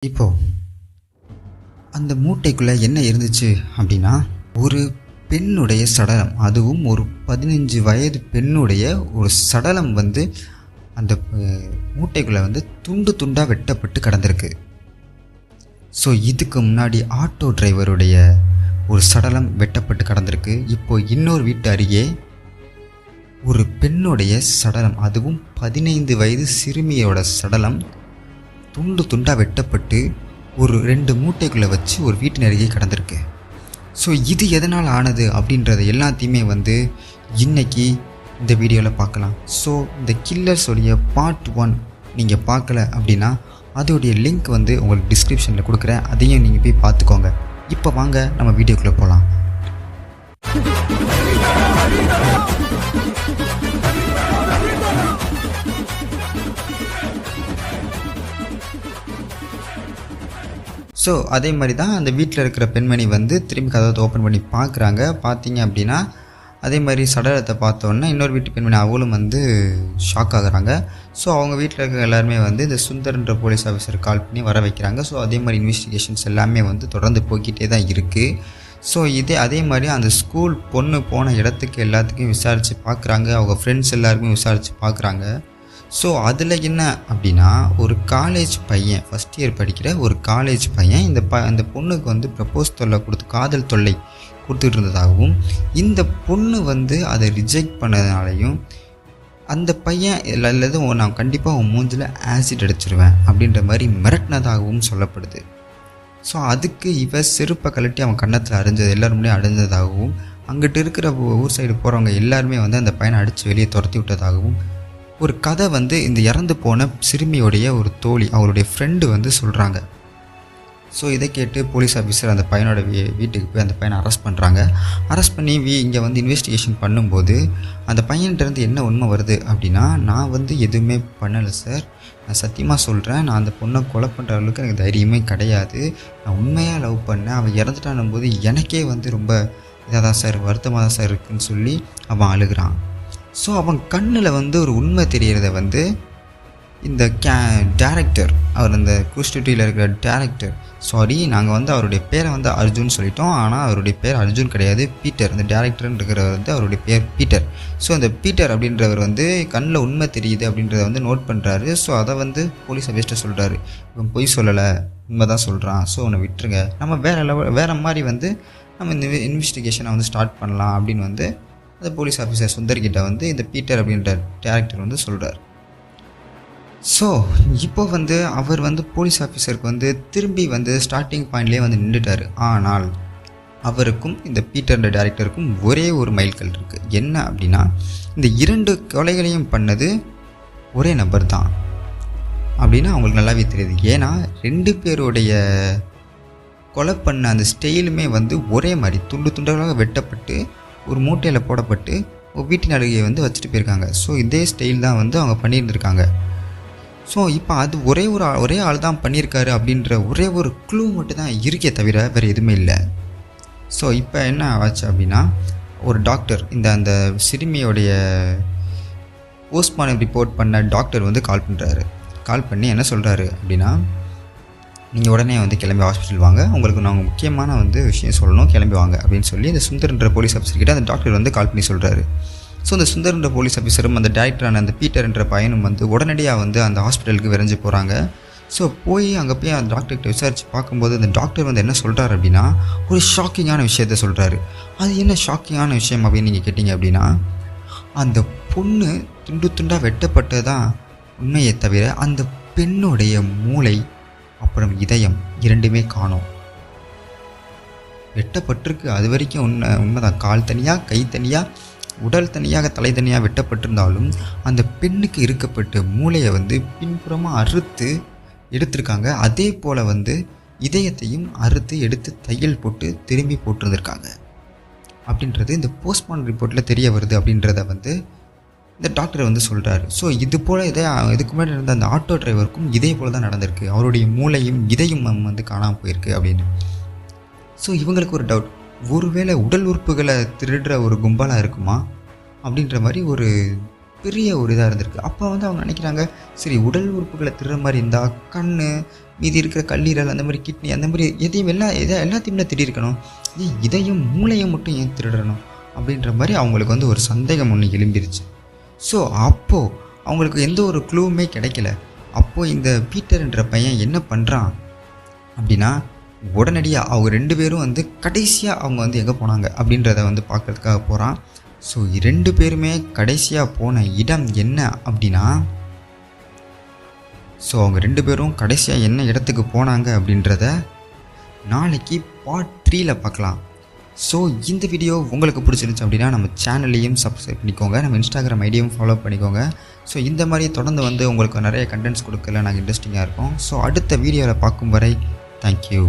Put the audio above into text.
இப்போ அந்த மூட்டைக்குள்ளே என்ன இருந்துச்சு அப்படின்னா, ஒரு பெண்ணுடைய சடலம். அதுவும் ஒரு 15 வயது பெண்ணுடைய ஒரு சடலம் வந்து அந்த மூட்டைக்குள்ளே வந்து துண்டு துண்டாக வெட்டப்பட்டு கிடந்திருக்கு. ஸோ இதுக்கு முன்னாடி ஆட்டோ டிரைவருடைய ஒரு சடலம் வெட்டப்பட்டு கிடந்திருக்கு. இப்போ இன்னொரு வீட்டு அருகே ஒரு பெண்ணுடைய சடலம், அதுவும் 15 வயது சிறுமியோட சடலம் துண்டு துண்டாக வெட்டப்பட்டு ஒரு 2 மூட்டைக்குள்ளே வச்சு ஒரு வீட்டின் அருகே கிடந்திருக்கு. ஸோ இது எதனால் ஆனது அப்படின்றத எல்லாத்தையுமே வந்து இன்றைக்கி இந்த வீடியோவில் பார்க்கலாம். ஸோ இந்த கில்லர்ஸோடைய பார்ட் 1 நீங்கள் பார்க்கல அப்படின்னா அதோடைய லிங்க் வந்து உங்களுக்கு டிஸ்கிரிப்ஷனில் கொடுக்குறேன், அதையும் நீங்கள் போய் பார்த்துக்கோங்க. இப்போ வாங்க நம்ம வீடியோக்குள்ளே போகலாம். ஸோ அதே மாதிரி தான் அந்த வீட்டில் இருக்கிற பெண்மணி வந்து திரும்பி கதவை ஓப்பன் பண்ணி பார்க்குறாங்க. பார்த்தீங்க அப்படின்னா அதே மாதிரி சடலத்தை பார்த்தோன்னா இன்னொரு வீட்டு பெண்மணி அவளும் வந்து ஷாக் ஆகுறாங்க. ஸோ அவங்க வீட்டில் இருக்கிற எல்லாருமே வந்து இந்த சுந்தர்ன்ற போலீஸ் ஆஃபீஸர் கால் பண்ணி வர வைக்கிறாங்க. ஸோ அதே மாதிரி இன்வெஸ்டிகேஷன்ஸ் எல்லாமே வந்து தொடர்ந்து போய்கிட்டே தான் இருக்குது. ஸோ அதே மாதிரி அந்த ஸ்கூல் பொண்ணு போன இடத்துக்கு எல்லாத்துக்கும் விசாரித்து பார்க்குறாங்க. அவங்க ஃப்ரெண்ட்ஸ் எல்லாருக்குமே விசாரித்து பார்க்குறாங்க. ஸோ அதில் என்ன அப்படின்னா, ஒரு காலேஜ் பையன், ஃபஸ்ட் இயர் படிக்கிற ஒரு காலேஜ் பையன் இந்த பொண்ணுக்கு வந்து ப்ரப்போஸ் தொல்லை கொடுத்து காதல் தொல்லை கொடுத்துட்டு இருந்ததாகவும், இந்த பொண்ணு வந்து அதை ரிஜெக்ட் பண்ணதுனாலையும் அந்த பையன் இல்லது நான் கண்டிப்பாக உன் மூஞ்சில் ஆசிட் அடிச்சிருவேன் அப்படின்ற மாதிரி மிரட்டினதாகவும் சொல்லப்படுது. ஸோ அதுக்கு செருப்பை கழட்டி அவன் கன்னத்தில் அடைஞ்சது எல்லாருமே அடைஞ்சதாகவும், அங்கிட்டு இருக்கிற ஊர் சைடு போகிறவங்க எல்லாருமே வந்து அந்த பையனை அடித்து வெளியே துரத்தி விட்டதாகவும் ஒரு கதை வந்து இந்த இறந்து போன சிறுமியோடைய ஒரு தோழி, அவருடைய ஃப்ரெண்டு வந்து சொல்கிறாங்க. ஸோ இதை கேட்டு போலீஸ் ஆஃபீஸர் அந்த பையனோட வீட்டுக்கு போய் அந்த பையனை அரெஸ்ட் பண்ணுறாங்க. அரெஸ்ட் பண்ணி இங்கே வந்து இன்வெஸ்டிகேஷன் பண்ணும்போது அந்த பையன்கிட்டருந்து என்ன உண்மை வருது அப்படின்னா, நான் வந்து எதுவுமே பண்ணலை சார், நான் சத்தியமாக சொல்கிறேன், நான் அந்த பொண்ணை கொலை பண்ணுற அளவுக்கு எனக்கு தைரியமே கிடையாது, நான் உண்மையாக லவ் பண்ணேன், அவன் இறந்துட்டானும் போது எனக்கே வந்து ரொம்ப இதாக தான் சார், வருத்தமாக தான் சார் இருக்குதுன்னு சொல்லி அவன் அழுகிறான். ஸோ அவன் கண்ணில் வந்து ஒரு உண்மை தெரிகிறத வந்து இந்த டேரக்டர், அவர் அந்த குஸ்டியூட்டியில் இருக்கிற டேரக்டர், நாங்கள் வந்து அவருடைய பேரை வந்து அர்ஜுன் சொல்லிட்டோம், ஆனால் அவருடைய பேர் அர்ஜுன் கிடையாது, பீட்டர். அந்த டேரக்டர்னு இருக்கிறவர் வந்து அவருடைய பேர் பீட்டர். ஸோ அந்த பீட்டர் அப்படின்றவர் வந்து கண்ணில் உண்மை தெரியுது அப்படின்றத வந்து நோட் பண்ணுறாரு. ஸோ அதை வந்து போலீஸ் ஆஃபீஸர்கிட்ட சொல்கிறாரு, இவன் பொய் சொல்லலை, உண்மை தான் சொல்கிறான், ஸோ உன்னை விட்டுருங்க, நம்ம வேறு மாதிரி வந்து நம்ம இந்த இன்வெஸ்டிகேஷனை வந்து ஸ்டார்ட் பண்ணலாம் அப்படின்னு வந்து அந்த போலீஸ் ஆஃபீஸர் சுந்தர்கிட்ட வந்து இந்த பீட்டர் அப்படின்ற டேரக்டர் வந்து சொல்கிறார். ஸோ இப்போ வந்து அவர் வந்து போலீஸ் ஆஃபீஸருக்கு வந்து திரும்பி வந்து ஸ்டார்டிங் பாயிண்ட்லேயே வந்து நின்றுட்டார். ஆனால் அவருக்கும் இந்த பீட்டர்ன்ற டேரக்டருக்கும் ஒரே ஒரு மைல்கல் இருக்குது. என்ன அப்படின்னா, இந்த 2 கொலைகளையும் பண்ணது ஒரே நபர் தான் அப்படின்னு அவங்களுக்கு நல்லாவே தெரியுது. ஏன்னா 2 பேருடைய கொலை பண்ண அந்த ஸ்டைலுமே வந்து ஒரே மாதிரி துண்டு துண்டாக வெட்டப்பட்டு ஒரு மூட்டையில் போடப்பட்டு ஒரு வீட்டின் அருகே வந்து வச்சுட்டு போயிருக்காங்க. ஸோ இதே ஸ்டைல் தான் வந்து அவங்க பண்ணியிருந்திருக்காங்க. ஸோ இப்போ அது ஒரே ஆள் தான் பண்ணியிருக்காரு அப்படின்ற ஒரே ஒரு க்ளூ மட்டும் தான் இருக்கே தவிர வேறு எதுவுமே இல்லை. ஸோ இப்போ என்ன ஆச்சு அப்படின்னா, ஒரு டாக்டர், அந்த சிறுமியோடைய போஸ்ட்மார்ட்டம் ரிப்போர்ட் பண்ண டாக்டர் வந்து கால் பண்ணுறாரு. கால் பண்ணி என்ன சொல்கிறாரு அப்படின்னா, நீங்கள் உடனே வந்து கிளம்பி ஹாஸ்பிட்டல் வாங்க, உங்களுக்கு நாங்கள் முக்கியமான வந்து விஷயம் சொல்லணும், கிளம்பி வாங்க அப்படின்னு சொல்லி இந்த சுந்தர்ன்ற போலீஸ் ஆஃபீஸர்கிட்ட அந்த டாக்டர் வந்து கால் பண்ணி சொல்கிறாரு. ஸோ அந்த சுந்தர்ன்ற போலீஸ் ஆஃபீஸரும் அந்த டேரக்டரான அந்த பீட்டர்ன்ற பையனும் வந்து உடனடியாக வந்து அந்த ஹாஸ்பிட்டலுக்கு விரைஞ்சு போகிறாங்க. ஸோ அங்கே போய் அந்த டாக்டர்கிட்ட விசாரித்து பார்க்கும்போது அந்த டாக்டர் வந்து என்ன சொல்கிறார் அப்படின்னா, ஒரு ஷாக்கிங்கான விஷயத்த சொல்கிறாரு. அது என்ன ஷாக்கிங்கான விஷயம் அப்படின்னு நீங்கள் கேட்டிங்க அப்படின்னா, அந்த பொண்ணு துண்டு துண்டாக வெட்டப்பட்டதான் உண்மையை தவிர அந்த பெண்ணுடைய மூளை அப்புறம் இதயம் இரண்டுமே காணோம். வெட்டப்பட்டிருக்கு, அது வரைக்கும் உண்மைதான். கால் தனியாக, கை தனியாக, உடல் தனியாக, தலை தனியாக வெட்டப்பட்டிருந்தாலும் அந்த பெண்ணுக்கு இருக்கப்பட்ட மூளையை வந்து பின்புறமாக அறுத்து எடுத்திருக்காங்க. அதே போல் வந்து இதயத்தையும் அறுத்து எடுத்து தையல் போட்டு திரும்பி போட்டிருந்திருக்காங்க அப்படின்றது இந்த போஸ்ட்மார்ட்டம் ரிப்போர்ட்டில் தெரிய வருது அப்படின்றத வந்து இந்த டாக்டர் வந்து சொல்கிறாரு. ஸோ இது போல் இதுக்கு முன்னாடி இருந்த அந்த ஆட்டோ டிரைவருக்கும் இதே போல் தான் நடந்திருக்கு, அவருடைய மூளையும் இதையும் வந்து காணாமல் போயிருக்கு அப்படின்னு. ஸோ இவங்களுக்கு ஒரு டவுட், ஒருவேளை உடல் உறுப்புகளை திருடுற ஒரு கும்பலாக இருக்குமா அப்படின்ற மாதிரி ஒரு பெரிய ஒரு இதாக இருந்திருக்கு. அப்போ வந்து அவங்க நினைக்கிறாங்க, சரி உடல் உறுப்புகளை திருடுற மாதிரி இருந்தால் கண், மீதி இருக்கிற கல்லீரல், அந்த மாதிரி கிட்னி, அந்த மாதிரி எதையும் எல்லாத்தையுமே திருடியிருக்கணும். இதையும் மூளையும் மட்டும் ஏன் திருடணும் அப்படின்ற மாதிரி அவங்களுக்கு வந்து ஒரு சந்தேகம் ஒன்று எழும்பிருச்சு. ஸோ அப்போது அவங்களுக்கு எந்த ஒரு க்ளூவுமே கிடைக்கல. அப்போது இந்த பீட்டர்ன்ற பையன் என்ன பண்ணுறான் அப்படின்னா, உடனடியாக அவங்க 2 பேரும் வந்து கடைசியாக அவங்க வந்து எங்கே போனாங்க அப்படின்றத வந்து பார்க்குறதுக்காக போகிறான். ஸோ 2 பேருமே கடைசியாக போன இடம் என்ன அப்படின்னா, ஸோ அவங்க 2 பேரும் கடைசியாக என்ன இடத்துக்கு போனாங்க அப்படின்றத நாளைக்கு பார்ட் 3ல் பார்க்கலாம். ஸோ இந்த வீடியோ உங்களுக்கு பிடிச்சிருந்துச்சு அப்படின்னா நம்ம சேனலையும் சப்ஸ்கிரைப் பண்ணிக்கோங்க, நம்ம இன்ஸ்டாகிராம் ஐடியும் ஃபாலோ பண்ணிக்கோங்க. ஸோ இந்த மாதிரி தொடர்ந்து வந்து உங்களுக்கு நிறைய கண்டென்ட்ஸ் கொடுக்கல நாங்கள் இன்ட்ரெஸ்டிங்காக இருக்கும். ஸோ அடுத்த வீடியோவில் பார்க்கும் வரை தேங்க்யூ.